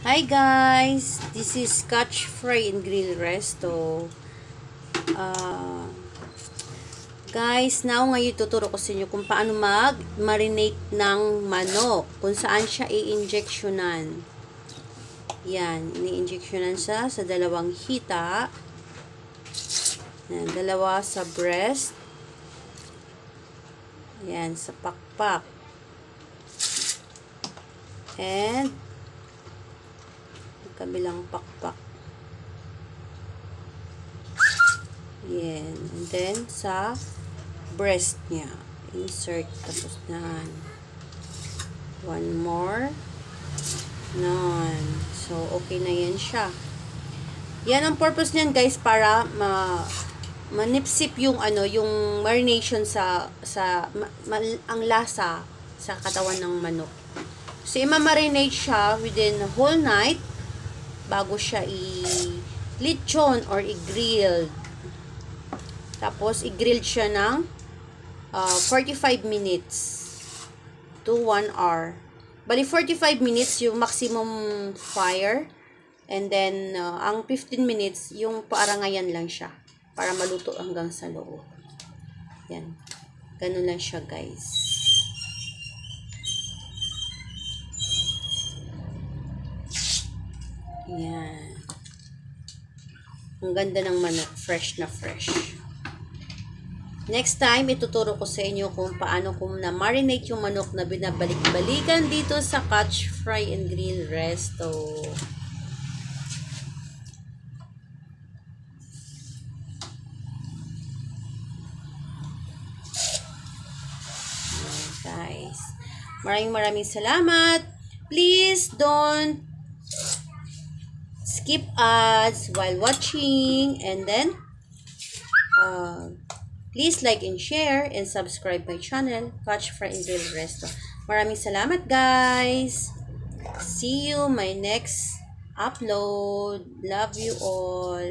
Hi guys, this is Catch Fry and Grill Resto. Guys, now ngayon tuturo ko sa inyo kung paano mag-marinate ng manok. Kung saan siya i-injectionan. Yan, ini-injectionan siya sa dalawang hita. Yan, dalawa sa breast. Yan, sa pakpak. And kabilang pakpak. Yan. And then, sa breast niya. Insert. Tapos na. One more. None. So, okay na yan siya. Yan ang purpose niyan, guys, para manipsip yung yung marination ang lasa sa katawan ng manok. So, i-marinate siya within the whole night bago siya i-lechon or i-grilled. Tapos, i-grilled siya ng 45 minutes to 1 hour. Bali, 45 minutes yung maximum fire. And then, ang 15 minutes, yung paarangayan lang siya. Para maluto hanggang sa loob. Yan. Ganun lang siya, guys. Yan. Ang ganda ng manok. Fresh na fresh. Next time, ituturo ko sa inyo kung paano na-marinate yung manok na binabalik-balikan dito sa Catch Fry and Grill Resto. Guys, maraming salamat. Please don't skip ads while watching, and then please like and share and subscribe my channel, Catch Fry and Grill Resto. Maraming salamat, guys. See you my next upload. Love you all.